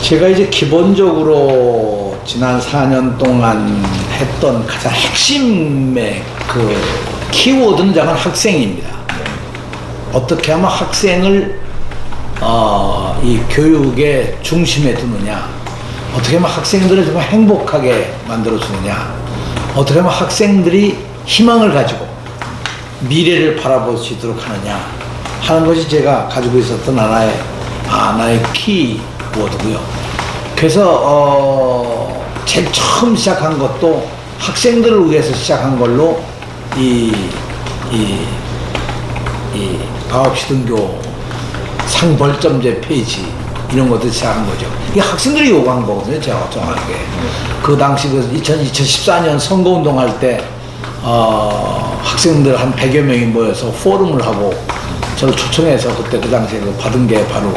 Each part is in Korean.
제가 이제 기본적으로 지난 4년 동안 했던 가장 핵심의 그 키워드는 저는 학생입니다. 어떻게 하면 학생을 이 교육의 중심에 두느냐, 어떻게 하면 학생들을 정말 행복하게 만들어주느냐, 어떻게 하면 학생들이 희망을 가지고 미래를 바라볼 수 있도록 하느냐 하는 것이 제가 가지고 있었던 하나의 키워드고요. 그래서 제일 처음 시작한 것도 학생들을 위해서 시작한 걸로 이 아홉시등교 상벌점제 페이지 이런 것도 시작한 거죠. 이게 학생들이 요구한 거거든요. 제가 정확하게 그 당시 그 2014년 선거운동 할 때 학생들 한 100여 명이 모여서 포럼을 하고 저를 초청해서 그때 그 당시에 받은 게 바로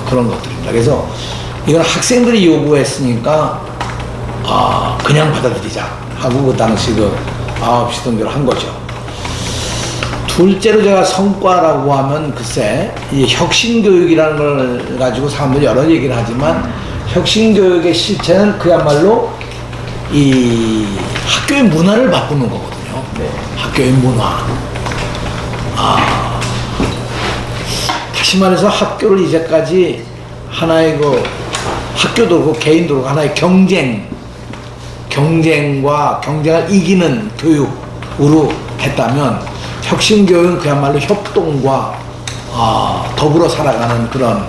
그런 것들입니다. 그래서 이건 학생들이 요구했으니까 그냥 받아들이자 하고 그 당시 그 9시 등교를 한 거죠. 둘째로 제가 성과라고 하면 글쎄 이 혁신교육이라는 걸 가지고 사람들이 여러 얘기를 하지만 혁신교육의 실체는 그야말로 이 학교의 문화를 바꾸는 거거든요. 네. 학교의 문화. 다시 말해서 학교를 이제까지 하나의 그 학교도 그렇고 개인도 그렇고 하나의 경쟁과 경쟁을 이기는 교육으로 했다면 혁신교육은 그야말로 협동과 더불어 살아가는 그런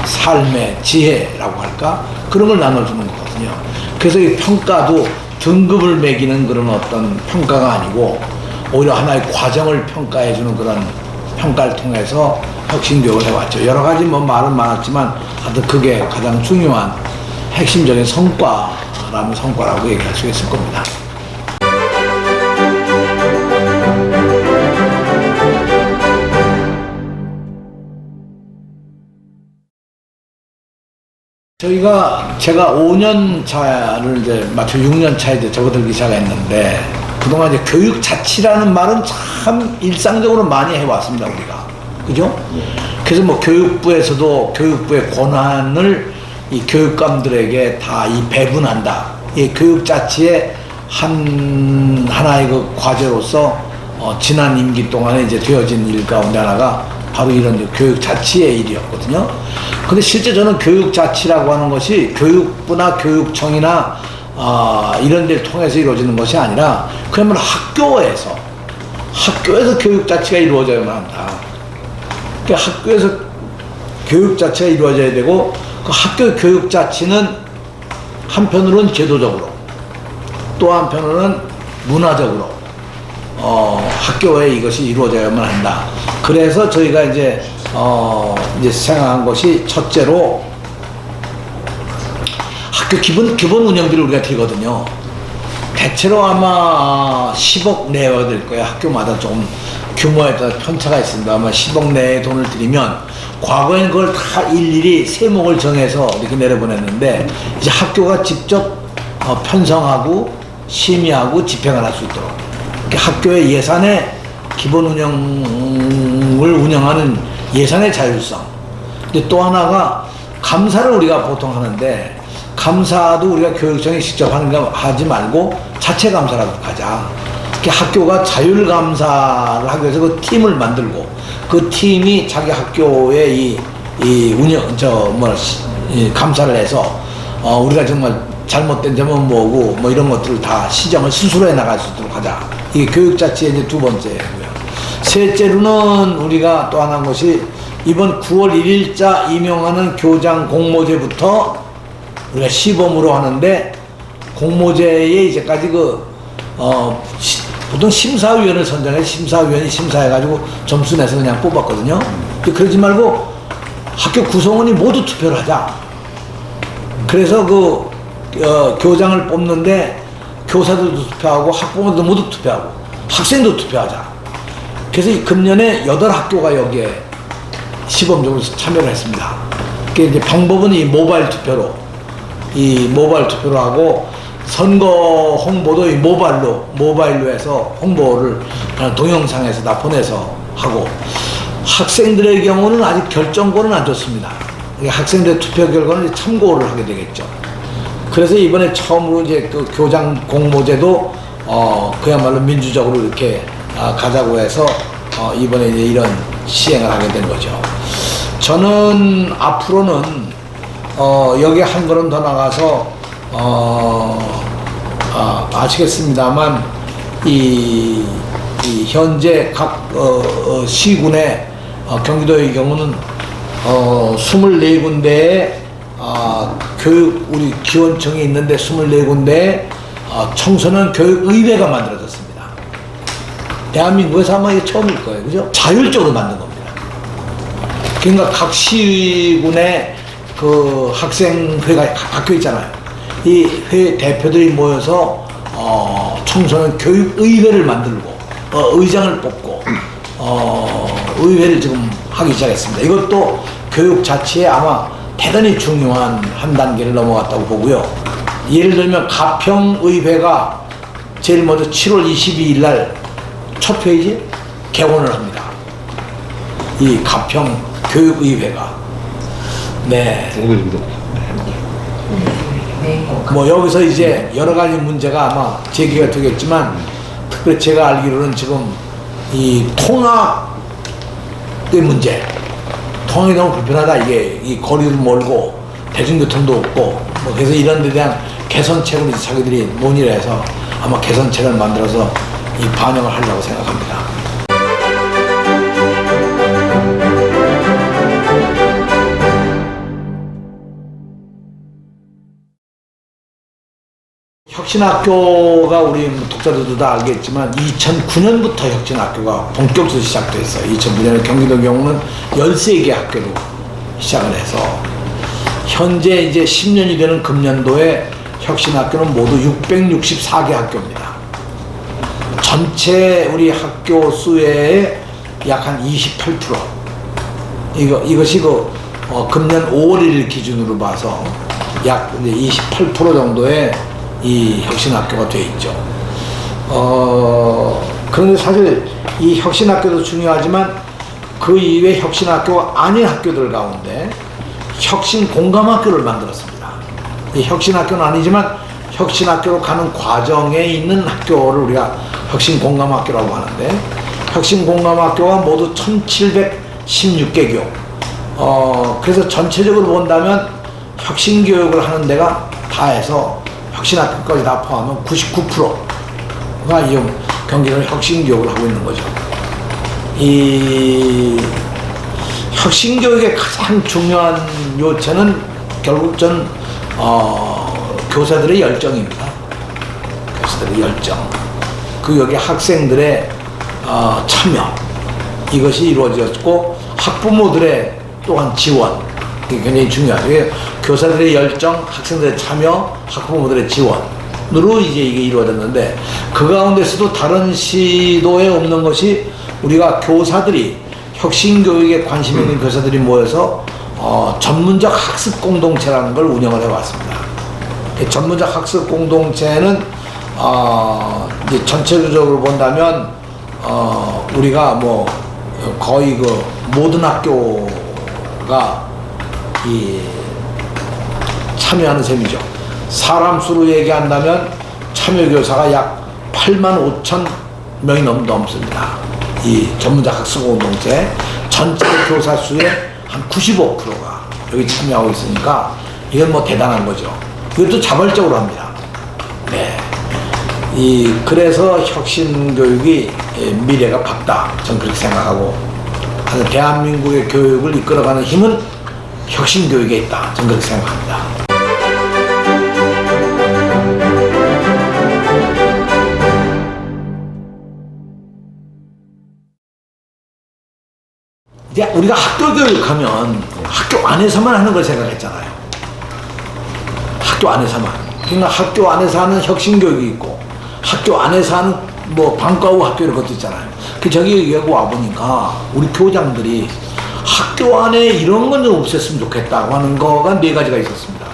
삶의 지혜라고 할까? 그런 걸 나눠주는 거거든요. 그래서 이 평가도 등급을 매기는 그런 어떤 평가가 아니고 오히려 하나의 과정을 평가해주는 그런 평가를 통해서 혁신교육을 해왔죠. 여러 가지 뭐 말은 많았지만 하여튼 그게 가장 중요한 핵심적인 성과라면 성과라고 얘기할 수 있을 겁니다. 제가 5년 차를 이제 마치 6년 차에 이제 접어들기 시작했는데 그동안 이제 교육 자치라는 말은 참 일상적으로 많이 해왔습니다, 우리가. 그죠? 그래서 뭐 교육부에서도 교육부의 권한을 이 교육감들에게 다 이 배분한다. 이 교육 자치의 하나의 그 과제로서 지난 임기 동안에 이제 되어진 일 가운데 하나가 바로 이런 교육 자치의 일이었거든요. 근데 실제 저는 교육 자치라고 하는 것이 교육부나 교육청이나 이런 데를 통해서 이루어지는 것이 아니라 그야말로 학교에서 교육 자치가 이루어져야만 한다. 그러니까 학교에서 교육 자치가 이루어져야 되고 그 학교 교육 자치는 한편으로는 제도적으로 또 한편으로는 문화적으로 학교에 이것이 이루어져야만 한다. 그래서 저희가 이제 생각한 것이 첫째로 학교 기본 운영비를 우리가 드리거든요. 대체로 아마 10억 내외가 될 거예요. 학교마다 조금 규모에 따라 편차가 있습니다. 아마 10억 내의 돈을 드리면 과거에는 그걸 다 일일이 세목을 정해서 이렇게 내려보냈는데 이제 학교가 직접 편성하고 심의하고 집행을 할 수 있도록 학교의 예산의 기본 운영을 운영하는 예산의 자율성. 근데 또 하나가 감사를 우리가 보통 하는데 감사도 우리가 교육청이 직접 하는 거 하지 말고 자체 감사라고 하자. 학교가 자율 감사를 하기 위해서 그 팀을 만들고 그 팀이 자기 학교의 감사를 해서 우리가 정말 잘못된 점은 뭐고 뭐 이런 것들을 다 시정을 스스로 해 나갈 수 있도록 하자. 이게 교육 자체의 이제 두 번째고요. 셋째로는 우리가 또 하나 것이 이번 9월 1일자 임용하는 교장 공모제부터 우리가 시범으로 하는데 공모제에 이제까지 보통 심사위원을 선정해서 심사위원이 심사해가지고 점수 내서 그냥 뽑았거든요. 그러지 말고 학교 구성원이 모두 투표를 하자. 그래서 교장을 뽑는데 교사들도 투표하고 학부모들도 모두 투표하고 학생도 투표하자. 그래서 금년에 8학교가 여기에 시범적으로 참여를 했습니다. 이제 방법은 이 모바일 투표로 하고 선거 홍보도 이 모바일로 해서 홍보를 동영상에서 다 보내서 하고 학생들의 경우는 아직 결정권은 안 줬습니다. 이 학생들 투표 결과는 이제 참고를 하게 되겠죠. 그래서 이번에 처음으로 이제 그 교장 공모제도 그야말로 민주적으로 이렇게 가자고 해서 이번에 이제 이런 시행을 하게 된 거죠. 저는 앞으로는 여기 한 걸음 더 나가서 아시겠습니다만 이 현재 각 시군의 경기도의 경우는 24군데에 교육 우리 기원청이 있는데 24군데에 청소년 교육의회가 만들어졌습니다. 대한민국에서 아마 이게 처음일 거예요. 그죠? 자율적으로 만든 겁니다. 그러니까 각 시군에 그 학생회가 바뀌어 있잖아요. 이 회 대표들이 모여서 청소년 교육의회를 만들고 의장을 뽑고 의회를 지금 하기 시작했습니다. 이것도 교육 자체에 아마 대단히 중요한 한 단계를 넘어갔다고 보고요. 예를 들면 가평의회가 제일 먼저 7월 22일 날 첫 회의지 개원을 합니다. 이 가평 교육의회가. 네. 뭐 여기서 이제 여러 가지 문제가 아마 제기가 되겠지만 특별히 제가 알기로는 지금 이 통학의 문제, 통학이 너무 불편하다. 이게 이 거리도 멀고 대중교통도 없고 뭐 그래서 이런 데 대한 개선책을 이제 자기들이 논의를 해서 아마 개선책을 만들어서 이 반영을 하려고 생각합니다. 혁신학교가 우리 독자들도 다 알겠지만 2009년부터 혁신학교가 본격적으로 시작됐어요. 2009년에 경기도 경우는 13개 학교로 시작을 해서 현재 이제 10년이 되는 금년도에 혁신학교는 모두 664개 학교입니다. 전체 우리 학교 수의 약 한 28%. 이것이 금년 5월 1일 기준으로 봐서 약 28% 정도의 이 혁신학교가 돼 있죠. 그런데 사실 이 혁신학교도 중요하지만 그 이외 혁신학교가 아닌 학교들 가운데 혁신공감학교를 만들었습니다. 이 혁신학교는 아니지만 혁신학교로 가는 과정에 있는 학교를 우리가 혁신공감학교라고 하는데 혁신공감학교가 모두 1716개 교. 그래서 전체적으로 본다면 혁신교육을 하는 데가 다 해서 혁신학교까지 다 포함하면 99%가 이 경기도는 혁신교육을 하고 있는 거죠. 이 혁신교육의 가장 중요한 요체는 결국 교사들의 열정입니다. 교사들의 열정. 여기 학생들의 참여. 이것이 이루어졌고 학부모들의 또한 지원. 이게 굉장히 중요하죠. 교사들의 열정, 학생들의 참여, 학부모들의 지원으로 이제 이게 이루어졌는데 그 가운데서도 다른 시도에 없는 것이 우리가 교사들이 혁신교육에 관심 있는 교사들이 모여서 전문적 학습 공동체라는 걸 운영을 해왔습니다. 전문적 학습 공동체는 이제 전체적으로 본다면 우리가 뭐 거의 모든 학교가 참여하는 셈이죠. 사람 수로 얘기한다면 참여교사가 약 8만 5천 명이 넘습니다. 이 전문적 학습 공동체 전체 교사 수의 한 95%가 여기 참여하고 있으니까 이건 뭐 대단한 거죠. 이것도 자발적으로 합니다. 네. 그래서 혁신교육이 미래가 밝다. 저는 그렇게 생각하고 그래서 대한민국의 교육을 이끌어가는 힘은 혁신교육에 있다. 저는 그렇게 생각합니다. 이제 우리가 학교 교육하면 학교 안에서만 하는 걸 생각했잖아요. 학교 안에서만. 그러니까 학교 안에서 하는 혁신교육이 있고 학교 안에서 하는 뭐 방과 후 학교 이런 것도 있잖아요. 저기 여기 와보니까 우리 교장들이 학교 안에 이런 건 좀 없앴으면 좋겠다고 하는 거가 4가지가 있었습니다.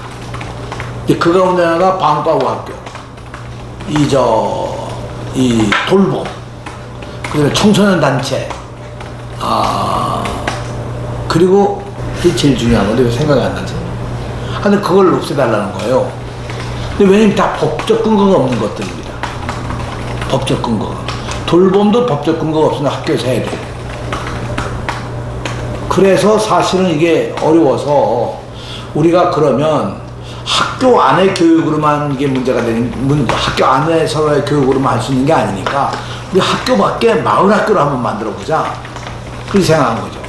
그 가운데 하나가 방과 후 학교, 이 돌봄, 그다음에 청소년 단체, 그리고 이게 제일 중요한 건데 왜 생각이 안 나지? 근데 그걸 없애달라는 거예요. 근데 왜냐면 다 법적 근거가 없는 것들입니다. 법적 근거가. 돌봄도 법적 근거가 없으면 학교에서 해야 돼요. 그래서 사실은 이게 어려워서 우리가 그러면 학교 안의 교육으로만 이게 문제가 되는, 학교 안에서의 교육으로만 할 수 있는 게 아니니까 우리 학교 밖에 마을 학교를 한번 만들어 보자. 그렇게 생각한 거죠.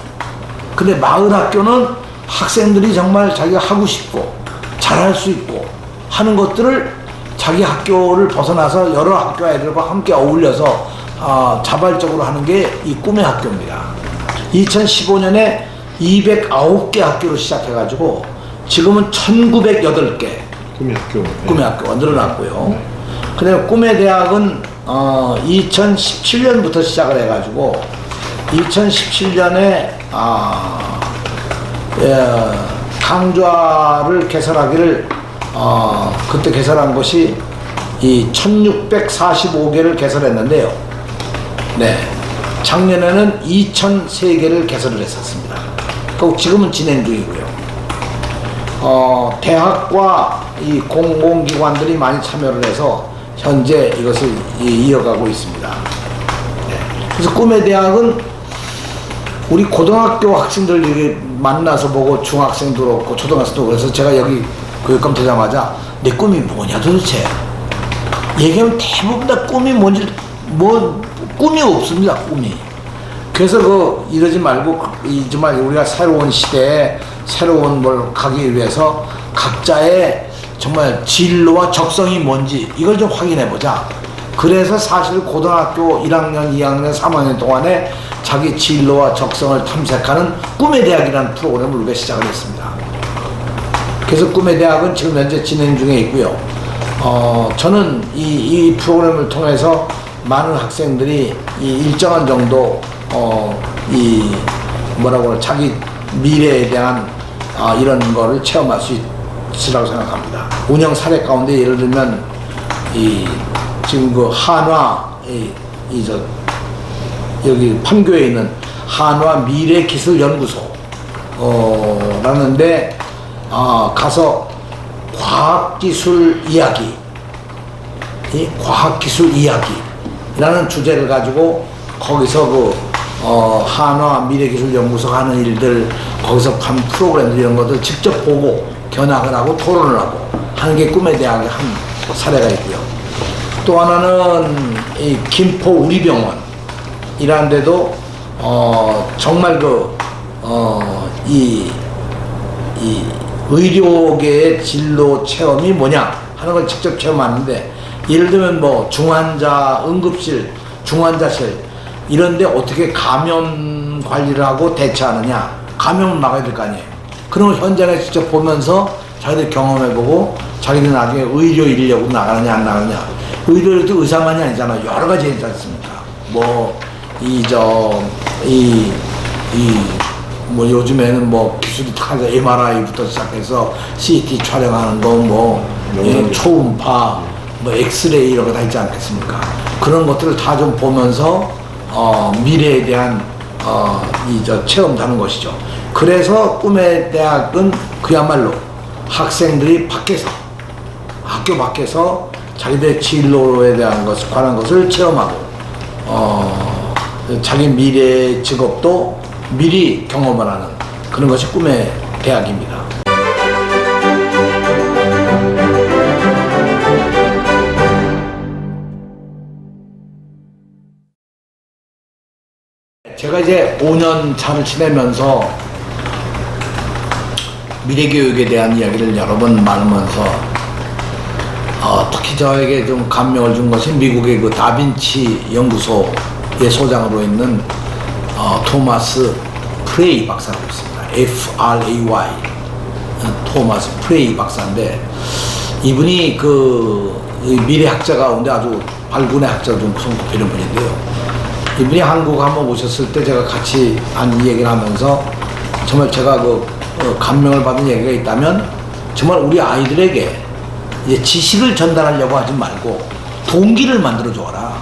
근데 마을 학교는 학생들이 정말 자기가 하고 싶고 잘할 수 있고 하는 것들을 자기 학교를 벗어나서 여러 학교 애들과 함께 어울려서 자발적으로 하는 게 이 꿈의 학교입니다. 2015년에 209개 학교로 시작해가지고 지금은 1908개 꿈의 학교가 늘어났고요. 그다음에 꿈의 대학은 2017년부터 시작을 해가지고 2017년에 강좌를 개설하기를 그때 개설한 것이 이 1645개를 개설했는데요. 네, 작년에는 2003개를 개설을 했었습니다. 그리고 지금은 진행 중이고요. 대학과 이 공공기관들이 많이 참여를 해서 현재 이것을 이어가고 있습니다. 네. 그래서 꿈의 대학은 우리 고등학교 학생들 이렇게 만나서 보고 중학생도 그렇고 초등학생도 그래서 제가 여기 교육감 되자마자 내 꿈이 뭐냐 도대체 얘기하면 대부분 다 꿈이 뭔지 꿈이 없습니다. 꿈이. 그래서 이러지 말고 정말 우리가 새로운 시대에 새로운 뭘 가기 위해서 각자의 정말 진로와 적성이 뭔지 이걸 좀 확인해 보자. 그래서 사실 고등학교 1학년, 2학년, 3학년 동안에 자기 진로와 적성을 탐색하는 꿈의 대학이라는 프로그램을 우리가 시작을 했습니다. 그래서 꿈의 대학은 지금 현재 진행 중에 있고요. 저는 이 프로그램을 통해서 많은 학생들이 이 일정한 정도 이 뭐라고 하나 자기 미래에 대한 이런 거를 체험할 수 있으라고 생각합니다. 운영 사례 가운데 예를 들면 지금 그 한화 여기 판교에 있는 한화 미래기술연구소 라는데 가서 과학기술 이야기, 과학기술 이야기라는 주제를 가지고 거기서 한화 미래기술연구소가 하는 일들, 거기서 한 프로그램들 이런 것들 직접 보고 견학을 하고 토론을 하고 하는 게 꿈의 대학의 한 사례가 있고요. 또 하나는 이 김포 우리병원이라는 데도 정말 이 의료계의 진로 체험이 뭐냐 하는 걸 직접 체험하는데, 예를 들면 뭐 중환자 응급실, 중환자실 이런데 어떻게 감염 관리를 하고 대처하느냐, 감염을 막아야 될 거 아니에요. 그런 걸 현장에 직접 보면서 자기들 경험해보고 자기들 나중에 의료 인력으로 나가느냐 안 나가느냐. 의료도 의사만이 아니잖아. 여러 가지 있지 않습니까? 뭐 요즘에는 뭐 기술이 다 MRI부터 시작해서 CT 촬영하는 거, 초음파, 엑스레이 이런 거 다 있지 않겠습니까? 그런 것들을 다 좀 보면서 미래에 대한 체험도 하는 것이죠. 그래서 꿈의 대학은 그야말로 학생들이 학교 밖에서 자기들의 진로에 대한 관한 것을 체험하고 자기 미래의 직업도 미리 경험을 하는 그런 것이 꿈의 대학입니다. 제가 이제 5년 차를 지내면서 미래교육에 대한 이야기를 여러 번 나누면서 특히 저에게 좀 감명을 준 것이 미국의 그 다빈치 연구소의 소장으로 있는 토마스 프레이 박사라고 있습니다. F-R-A-Y 토마스 프레이 박사인데, 이분이 미래학자 가운데 아주 발군의 학자로 좀 손꼽히는 분인데요. 이분이 한국 한번 오셨을 때 제가 같이 이 얘기를 하면서 정말 제가 감명을 받은 얘기가 있다면, 정말 우리 아이들에게 이제 지식을 전달하려고 하지 말고 동기를 만들어 줘라.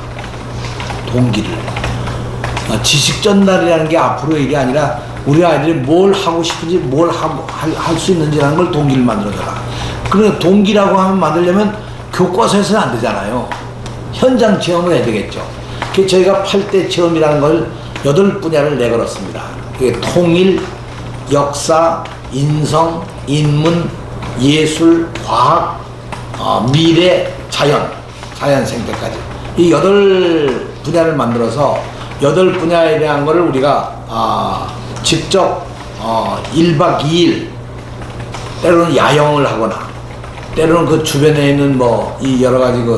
동기를. 지식 전달이라는 게 앞으로 일이 아니라 우리 아이들이 뭘 하고 싶은지 뭘 할 수 있는지라는 걸 동기를 만들어줘라. 그러니까 동기라고 하면 만들려면 교과서에서는 안 되잖아요. 현장 체험을 해야 되겠죠. 그래서 저희가 8대 체험이라는 걸 8분야를 내걸었습니다. 그게 통일, 역사, 인성, 인문, 예술, 과학, 미래, 자연 생태까지 이 8분야를 만들어서 8분야에 대한 거를 우리가 직접 1박 2일 때로는 야영을 하거나 때로는 그 주변에 있는 뭐 이 여러 가지 그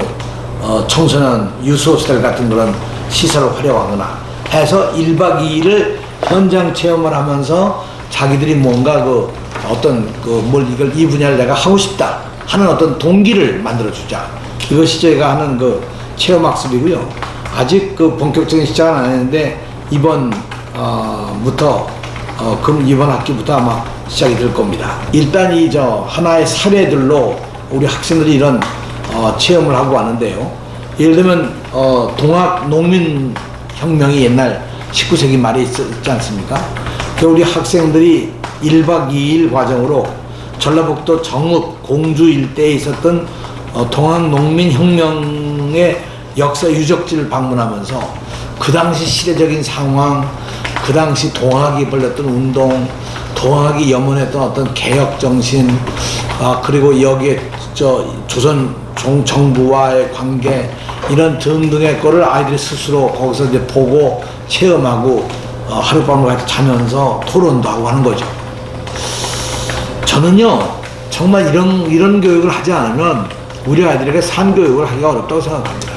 청소년 유스호스텔 같은 그런 시설을 활용하거나 해서 1박 2일을 현장 체험을 하면서 자기들이 뭔가 그 어떤 그 뭘 이걸 이 분야를 내가 하고 싶다 하는 어떤 동기를 만들어 주자. 이것이 저희가 하는 그 체험학습이고요. 아직 그 본격적인 시작은 안 했는데 이번 이번 학기부터 아마 시작이 될 겁니다. 일단 이 하나의 사례들로 우리 학생들이 이런 체험을 하고 왔는데요. 예를 들면 동학 농민 혁명이 옛날 19세기 말에 있지 않습니까? 우리 학생들이 1박 2일 과정으로 전라북도 정읍 공주 일대에 있었던 동학 농민 혁명의 역사 유적지를 방문하면서 그 당시 시대적인 상황, 그 당시 동학이 벌였던 운동, 동학이 염원했던 어떤 개혁 정신, 그리고 여기에 조선 정부와의 관계 이런 등등의 거를 아이들이 스스로 거기서 이제 보고 체험하고 하룻밤을 같이 자면서 토론도 하고 하는 거죠. 저는요 정말 이런 교육을 하지 않으면 우리 아이들에게 산교육을 하기가 어렵다고 생각합니다.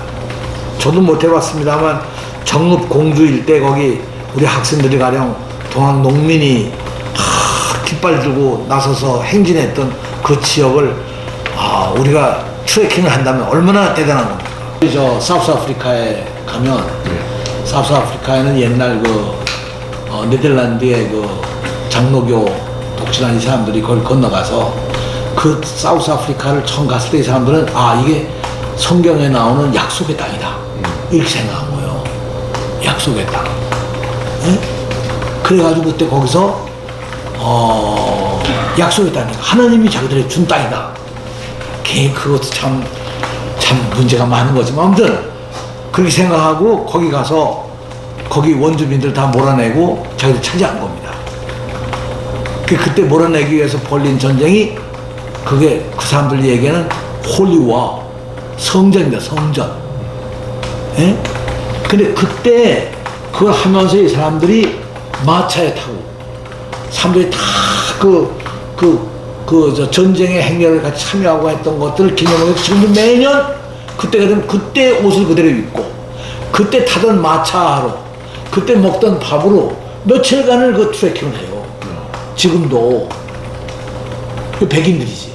저도 못 해봤습니다만 정읍 공주 일대 거기 우리 학생들이 가령 동학 농민이 깃발 들고 나서서 행진했던 그 지역을 우리가 트레킹을 한다면 얼마나 대단한 겁니까? 사우스아프리카에 가면 사우스아프리카에는 옛날 네덜란드의 장로교 독실한 이 사람들이 그걸 건너가서 그 사우스아프리카를 처음 갔을 때 이 사람들은 이게 성경에 나오는 약속의 땅이다 이렇게 생각한 거예요. 약속의 땅. 네? 그래가지고 그때 거기서 약속의 땅이니까 하나님이 자기들에게 준 땅이다. 그것도 참 문제가 많은 거지만 아무튼 그렇게 생각하고 거기 가서 거기 원주민들 다 몰아내고 자기들 차지한 겁니다. 그때 몰아내기 위해서 벌린 전쟁이 그게 그 사람들 얘기하는 홀리와 성전입니다. 성전. 예? 근데 그때 그걸 하면서 이 사람들이 마차에 타고 사람들이 다 전쟁의 행렬을 같이 참여하고 했던 것들을 기념하고 지금도 매년 그때가 되면 그때 옷을 그대로 입고 그때 타던 마차로 그때 먹던 밥으로 며칠간을 그 트레킹을 해요. 지금도 그 백인들이지.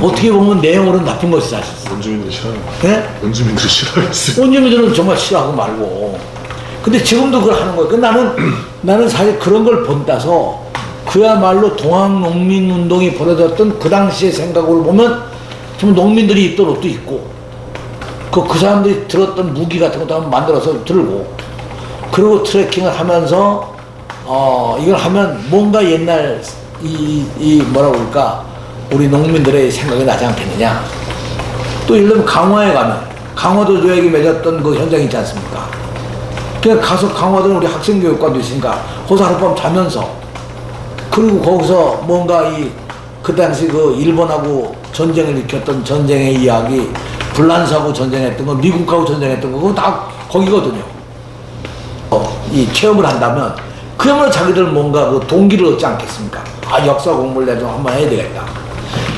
어떻게 보면 내용으로는 나쁜 것이 사실. 원주민들이 싫어하는 거야. 네? 원주민들이 싫어하겠어요. 원주민들은 정말 싫어하고 말고. 근데 지금도 그걸 하는 거예요. 나는 사실 그런 걸 본따서 그야말로 동학농민운동이 벌어졌던 그 당시의 생각으로 보면 좀 농민들이 입던 옷도 입고 그 사람들이 들었던 무기 같은 것도 한번 만들어서 들고 그리고 트레킹을 하면서 이걸 하면 뭔가 옛날 뭐라고 그럴까 우리 농민들의 생각이 나지 않겠느냐. 또 예를 들면 강화에 가면 강화도 조약이 맺었던 그 현장이 있지 않습니까? 그냥 가서 강화도는 우리 학생교육관도 있으니까 거기서 하룻밤 자면서 그리고 거기서 뭔가 그 당시 그 일본하고 전쟁을 일으켰던 전쟁의 이야기, 불란서하고 전쟁했던 거, 미국하고 전쟁했던 거, 그거 다 거기거든요. 이 체험을 한다면 그야말로 자기들 뭔가 그 동기를 얻지 않겠습니까? 역사 공부를 내가 좀 한번 해야 되겠다.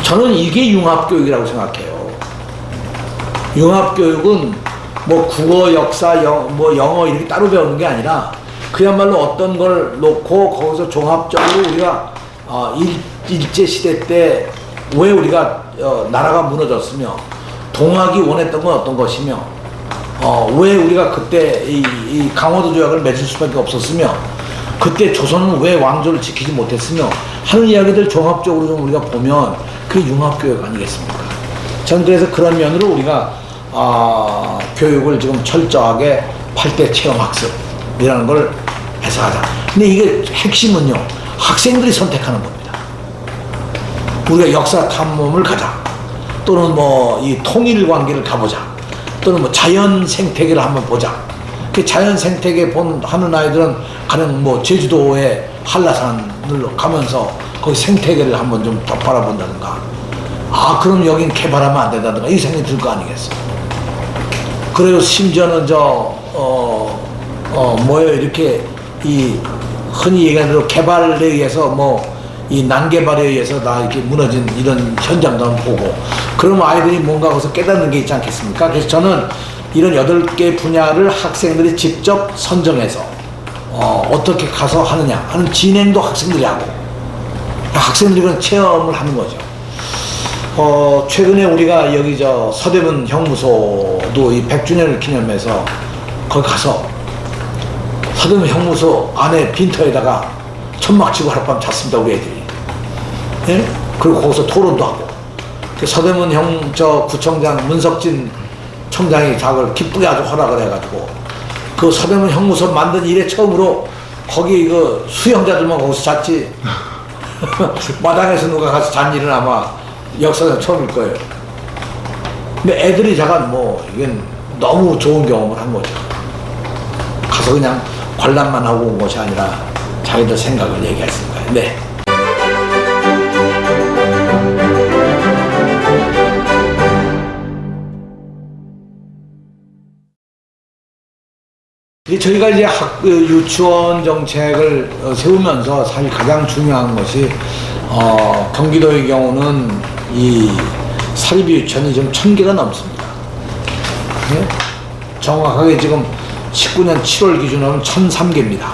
저는 이게 융합교육이라고 생각해요. 융합교육은 뭐 국어, 역사, 영어 이렇게 따로 배우는 게 아니라 그야말로 어떤 걸 놓고 거기서 종합적으로 우리가 일제시대 때 왜 우리가 나라가 무너졌으며 동학이 원했던 건 어떤 것이며 왜 우리가 그때 이 강화도 조약을 맺을 수밖에 없었으며 그때 조선은 왜 왕조를 지키지 못했으며 하는 이야기들 종합적으로 좀 우리가 보면 그게 융합교육 아니겠습니까? 전 그래서 그런 면으로 우리가 교육을 지금 철저하게 8대 체험학습이라는 걸 해서 하자. 근데 이게 핵심은요, 학생들이 선택하는 겁니다. 우리가 역사 탐험을 가자, 또는 뭐 이 통일 관계를 가보자, 또는 뭐 자연 생태계를 한번 보자. 그 자연 생태계 하는 아이들은 가령 뭐 제주도의 한라산을 가면서 거기 생태계를 한번 좀 더 바라본다든가, 아 그럼 여긴 개발하면 안 된다든가 이 생각이 들 거 아니겠어. 그리고 심지어는 뭐예요, 이렇게 이 흔히 얘기하는 대로 개발에 의해서 뭐 이 난개발에 의해서 다 이렇게 무너진 이런 현장도 한번 보고, 그러면 아이들이 뭔가 거기서 깨닫는 게 있지 않겠습니까? 그래서 저는 이런 8개 분야를 학생들이 직접 선정해서 어떻게 가서 하느냐 하는 진행도 학생들이 하고, 학생들이 그런 체험을 하는 거죠. 최근에 우리가 여기 서대문 형무소도 이 100주년을 기념해서 거기 가서 서대문 형무소 안에 빈터에다가 천막 치고 하룻밤 잤습니다, 우리 애들이. 예? 그리고 거기서 토론도 하고. 서대문 구청장 문석진 청장이 자기를 기쁘게 아주 허락을 해가지고 그 서대문 형무소 만든 이래 처음으로 거기 그 수영자들만 거기서 잤지 마당에서 누가 가서 잔 일은 아마 역사상 처음일 거예요. 근데 애들이 잠깐 뭐 이건 너무 좋은 경험을 한 거죠. 가서 그냥 관람만 하고 온 것이 아니라 자기들 생각을 얘기했을 거예요. 네. 저희가 이제 유치원 정책을 세우면서 사실 가장 중요한 것이 경기도의 경우는 이 사립 유치원이 지금 1000개가 넘습니다. 네? 정확하게 지금 19년 7월 기준으로는 1003개입니다.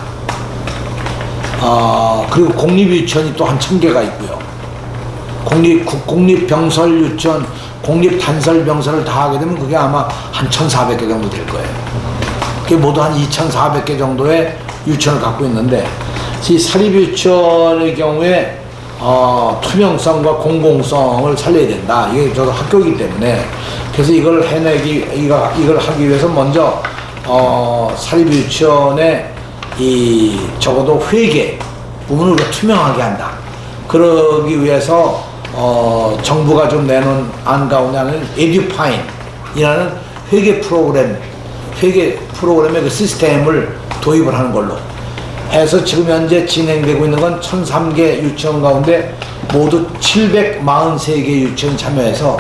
그리고 공립 유치원이 또 한 1000개가 있고요. 공립 병설 유치원, 공립 단설 병설을 다 하게 되면 그게 아마 한 1400개 정도 될 거예요. 그게 모두 한 2400개 정도의 유치원을 갖고 있는데, 이 사립 유치원의 경우에 투명성과 공공성을 살려야 된다. 이게 저도 학교이기 때문에, 그래서 이걸 이걸 하기 위해서 먼저 사립 유치원의 적어도 회계 부분을 우리가 투명하게 한다. 그러기 위해서 정부가 좀 내놓은 안 가운데는 에듀파인이라는 회계 프로그램의 그 시스템을 도입을 하는 걸로 해서 지금 현재 진행되고 있는 건 1003개 유치원 가운데 모두 743개 유치원 참여해서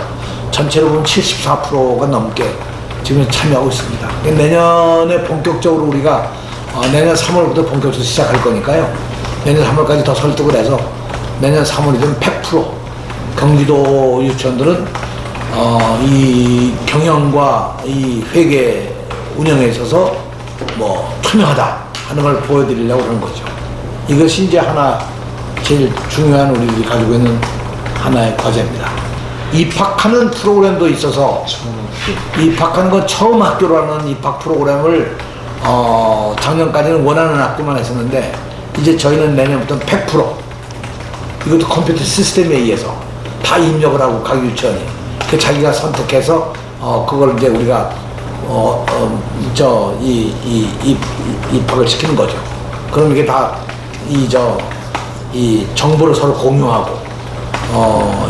전체로 보면 74%가 넘게 지금 참여하고 있습니다. 내년에 본격적으로 우리가 내년 3월부터 본격적으로 시작할 거니까요. 내년 3월까지 더 설득을 해서 내년 3월이면 100% 경기도 유치원들은 이 경영과 이 회계 운영에 있어서 뭐 투명하다 하는 걸 보여드리려고 그런 거죠. 이것이 이제 하나 제일 중요한 우리들이 가지고 있는 하나의 과제입니다. 입학하는 프로그램도 있어서, 입학하는 건 처음 학교라는 입학 프로그램을 작년까지는 원하는 학교만 했었는데, 이제 저희는 내년부터는 100% 이것도 컴퓨터 시스템에 의해서 다 입력을 하고 각 유치원이 자기가 선택해서 그걸 이제 우리가 입학을 시키는 거죠. 그럼 이게 다 이 정보를 서로 공유하고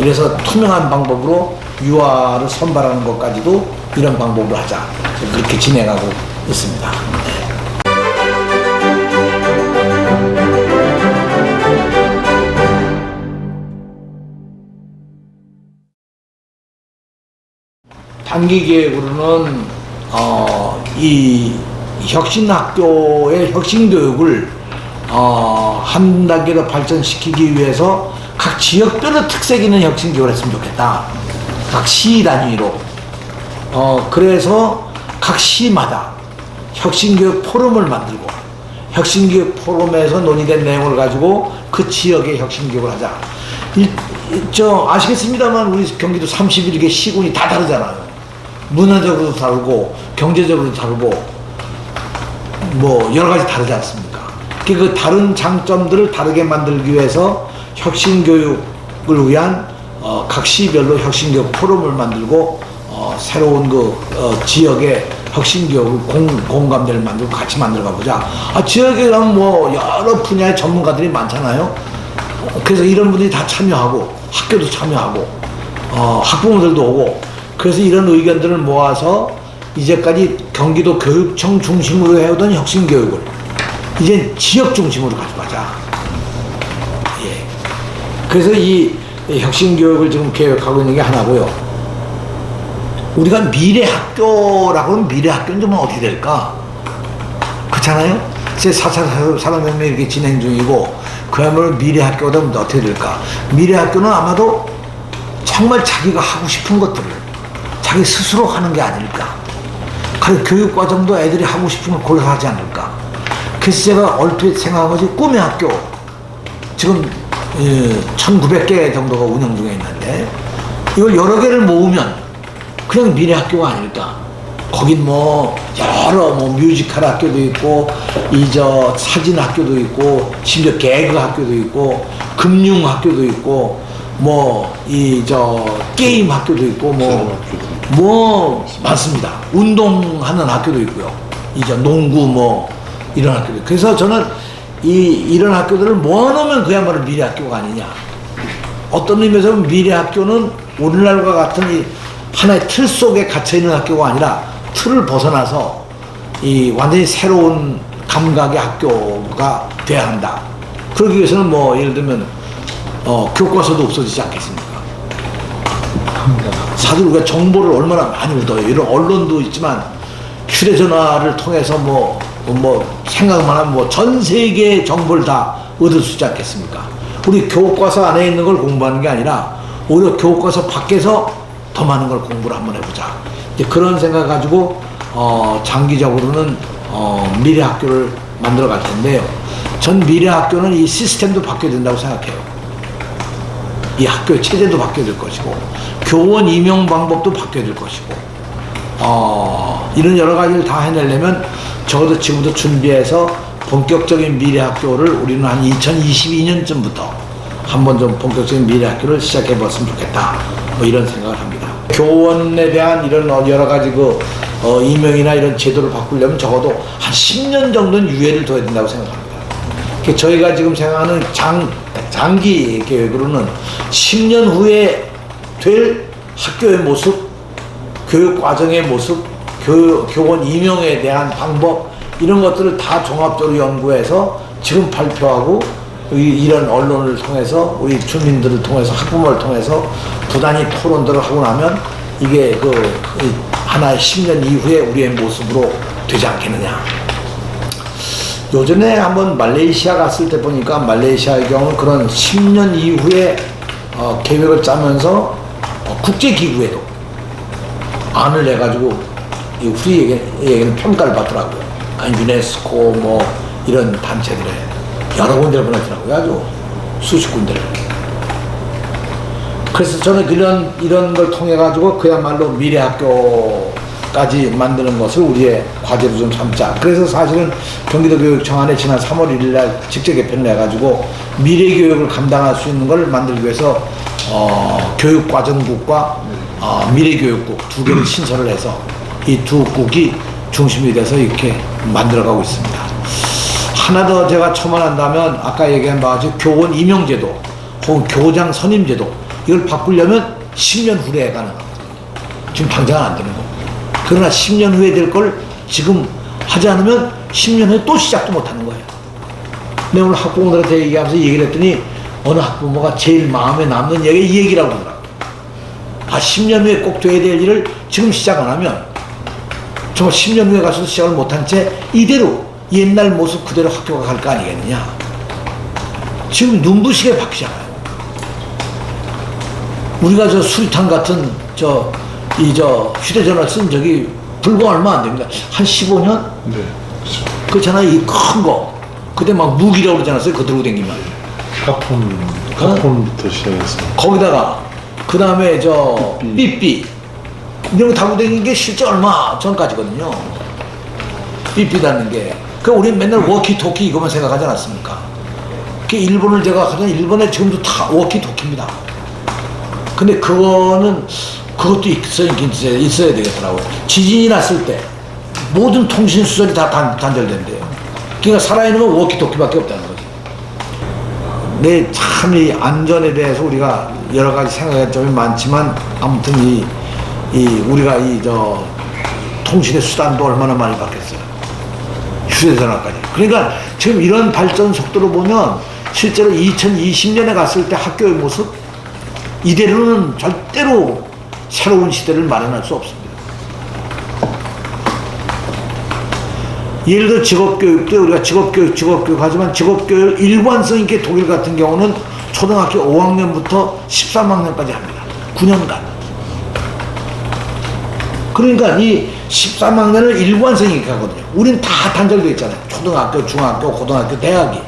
이래서 투명한 방법으로 유아를 선발하는 것까지도 이런 방법으로 하자, 그렇게 진행하고 있습니다. 단기 계획으로는 이 혁신학교의 혁신교육을 한 단계 더 발전시키기 위해서 각 지역별로 특색 있는 혁신교육을 했으면 좋겠다. 각 시 단위로. 그래서 각 시마다 혁신교육 포럼을 만들고, 혁신교육 포럼에서 논의된 내용을 가지고 그 지역의 혁신교육을 하자. 아시겠습니다만 우리 경기도 31개 시군이 다 다르잖아요. 문화적으로도 다르고 경제적으로도 다르고 뭐 여러 가지 다르지 않습니까? 그 다른 장점들을 다르게 만들기 위해서 혁신교육을 위한 각 시별로 혁신교육 포럼을 만들고 새로운 지역의 혁신교육을 공감대를 만들고 같이 만들어 보자. 지역에 가면 뭐 여러 분야의 전문가들이 많잖아요. 그래서 이런 분들이 다 참여하고 학교도 참여하고 학부모들도 오고 그래서 이런 의견들을 모아서 이제까지 경기도 교육청 중심으로 해오던 혁신교육을 이제 지역 중심으로 가져가자. 예. 그래서 이 혁신교육을 지금 계획하고 있는 게 하나고요. 우리가 미래학교라고 하면 미래학교는 좀 어떻게 될까? 그렇잖아요? 이제 4차 산업혁명이 이렇게 진행 중이고 그야말로 미래학교가 되면 어떻게 될까? 미래학교는 아마도 정말 자기가 하고 싶은 것들을 자기 스스로 하는 게 아닐까? 그리고 교육과정도 애들이 하고 싶은 걸 골라서 하지 않을까? 그래서 제가 얼핏 생각한 것이 꿈의 학교. 지금 1900개 정도가 운영 중에 있는데 이걸 여러 개를 모으면 그냥 미래학교가 아닐까? 거긴 뭐 여러 뭐 뮤지컬 학교도 있고 사진 학교도 있고 심지어 개그 학교도 있고 금융 학교도 있고 뭐 게임 학교도 있고 뭐 많습니다. 운동하는 학교도 있고요. 농구 뭐 이런 학교도. 그래서 저는 이런 학교들을 모아놓으면 그야말로 미래학교가 아니냐. 어떤 의미에서 미래학교는 오늘날과 같은 이 하나의 틀 속에 갇혀있는 학교가 아니라 틀을 벗어나서 이 완전히 새로운 감각의 학교가 돼야 한다. 그러기 위해서는 뭐 예를 들면 교과서도 없어지지 않겠습니까? 사실 우리가 정보를 얼마나 많이 얻어요. 이런 언론도 있지만 휴대전화를 통해서 뭐 생각만 하면 뭐 전 세계의 정보를 다 얻을 수 있지 않겠습니까? 우리 교과서 안에 있는 걸 공부하는 게 아니라 오히려 교과서 밖에서 더 많은 걸 공부를 한번 해보자. 이제 그런 생각 가지고 장기적으로는 미래 학교를 만들어 갈 텐데요. 전 미래 학교는 이 시스템도 바뀌어야 된다고 생각해요. 이 학교의 체제도 바뀌어야 될 것이고 교원 임용 방법도 바뀌어야 될 것이고 이런 여러 가지를 다 해내려면 적어도 지금부터 준비해서 본격적인 미래 학교를 우리는 한 2022년쯤부터 한번 좀 본격적인 미래 학교를 시작해 봤으면 좋겠다. 뭐 이런 생각을 합니다. 교원에 대한 이런 여러 가지 임용이나 이런 제도를 바꾸려면 적어도 한 10년 정도는 유예를 둬야 된다고 생각합니다. 저희가 지금 생각하는 장기 계획으로는 10년 후에 될 학교의 모습, 교육 과정의 모습, 교원 임용에 대한 방법 이런 것들을 다 종합적으로 연구해서 지금 발표하고 이런 언론을 통해서 우리 주민들을 통해서 학부모를 통해서 부단히 토론들을 하고 나면 이게 하나의 10년 이후에 우리의 모습으로 되지 않겠느냐. 요전에 한번 말레이시아 갔을 때 보니까 말레이시아의 경우는 그런 10년 이후에 계획을 짜면서 국제기구에도 안을 내가지고 우리에게는 평가를 받더라고요. 유네스코 뭐 이런 단체들에 여러 군데를 보내더라고요. 아주 수십 군데를. 그래서 저는 이런 걸 통해 가지고 그야말로 미래학교까지 만드는 것을 우리의 과제로 좀 삼자. 그래서 사실은 경기도교육청 안에 지난 3월 1일 날 직접 개편을 해가지고 미래교육을 감당할 수 있는 걸 만들기 위해서 교육과정국과 미래교육국 두 개를 신설을 해서 이 두 국이 중심이 돼서 이렇게 만들어가고 있습니다. 하나 더 제가 첨언한다면 아까 얘기한 바와 같이 교원 임용제도 혹은 교장 선임제도 이걸 바꾸려면 10년 후에 가능합니다. 지금 당장은 안 되는 겁니다. 그러나 10년 후에 될 걸 지금 하지 않으면 10년 후에 또 시작도 못하는 거예요. 내가 오늘 학부모들한테 얘기하면서 얘기를 했더니 어느 학부모가 제일 마음에 남는 얘기가 이 얘기라고 그러더라고요. 10년 후에 꼭 돼야 될 일을 지금 시작 안 하면 정말 10년 후에 가서도 시작을 못한 채 이대로 옛날 모습 그대로 학교가 갈 거 아니겠느냐. 지금 눈부시게 바뀌잖아요. 우리가 수리탄 같은 휴대전화 쓴 적이 불과 얼마 안 됩니다. 한 15년? 네. 그렇죠. 그렇잖아요. 이 큰 거. 그때 막 무기라고 그러지 않았어요? 그거 들고 다니면. 카폰부터 시작해서. 거기다가, 그 다음에 삐삐. 이런 거 달고 다니는 게 실제 얼마 전까지거든요. 삐삐 닿는 게. 우리 맨날 워키토키 이거만 생각하지 않았습니까? 일본을 제가 가면 일본에 지금도 다 워키토키입니다. 근데 그것도 있어야 되겠더라고요. 지진이 났을 때 모든 통신 수단이 다 단절된대요. 그러니까 살아있는 건 워키토키밖에 없다는 거지. 네, 참 이 안전에 대해서 우리가 여러 가지 생각할 점이 많지만 아무튼 우리가 통신의 수단도 얼마나 많이 바뀌었어요. 휴대전화까지. 그러니까 지금 이런 발전 속도로 보면 실제로 2020년에 갔을 때 학교의 모습 이대로는 절대로 새로운 시대를 마련할 수 없습니다. 예를 들어 직업교육도 우리가 직업교육 하지만 직업교육 일관성 있게 독일 같은 경우는 초등학교 5학년부터 13학년까지 합니다. 9년간. 그러니까 이 13학년을 일관성 있게 하거든요. 우린 다 단절되어 있잖아요. 초등학교, 중학교, 고등학교, 대학이.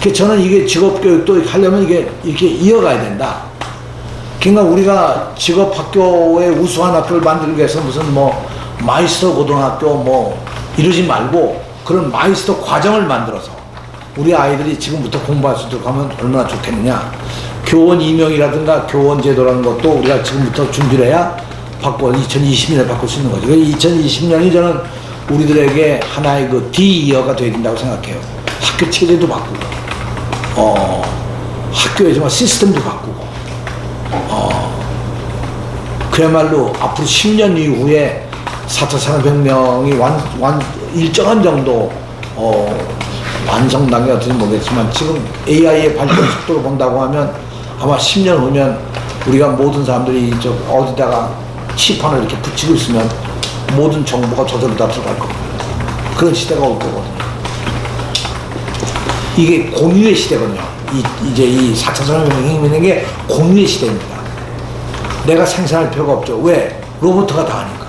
그래서 저는 이게 직업교육도 하려면 이게 이렇게 이어가야 된다. 그러니까 우리가 직업학교의 우수한 학교를 만들기 위해서 무슨 뭐 마이스터 고등학교 뭐 이러지 말고 그런 마이스터 과정을 만들어서 우리 아이들이 지금부터 공부할 수 있도록 하면 얼마나 좋겠느냐. 교원 임용이라든가 교원 제도라는 것도 우리가 지금부터 준비를 해야 2020년에 바꿀 수 있는 거죠. 2020년이 저는 우리들에게 하나의 그 D-이어가 되어야 된다고 생각해요. 학교 체제도 바꾸고, 학교의 정말 시스템도 바꾸고, 그야말로 앞으로 10년 이후에 4차 산업혁명이 일정한 정도, 완성 단계가 될지 모르겠지만 지금 AI의 발전 속도로 본다고 하면 아마 10년 후면 우리가 모든 사람들이 어디다가 칩 하나 이렇게 붙이고 있으면 모든 정보가 저절로 다 들어갈 겁니다. 그런 시대가 올 거거든요. 이게 공유의 시대거든요. 이제 이 4차 산업혁명이 있는 게 공유의 시대입니다. 내가 생산할 필요가 없죠. 왜? 로봇가 다 하니까.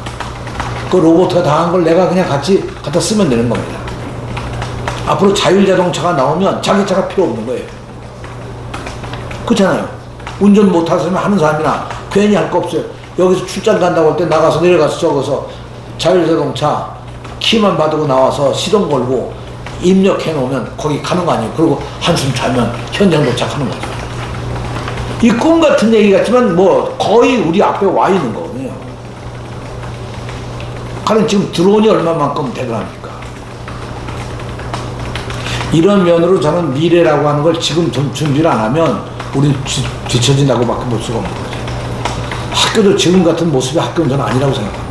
그 로봇가 다 한 걸 내가 그냥 같이 갖다 쓰면 되는 겁니다. 앞으로 자율자동차가 나오면 자기 차가 필요 없는 거예요. 그렇잖아요. 운전 못하시면 하는 사람이나 괜히 할 거 없어요. 여기서 출장 간다고 할 때 나가서 내려가서 적어서 자율자동차 키만 받고 나와서 시동 걸고 입력해 놓으면 거기 가는 거 아니에요. 그리고 한숨 자면 현장 도착하는 거죠. 이 꿈 같은 얘기 같지만 뭐 거의 우리 앞에 와 있는 거거든요. 가령 지금 드론이 얼마만큼 대단합니까? 이런 면으로 저는 미래라고 하는 걸 지금 좀 준비를 안 하면 우리는 뒤처진다고 밖에 볼 수가 없는 거죠. 학교도 지금 같은 모습의 학교는 저는 아니라고 생각합니다.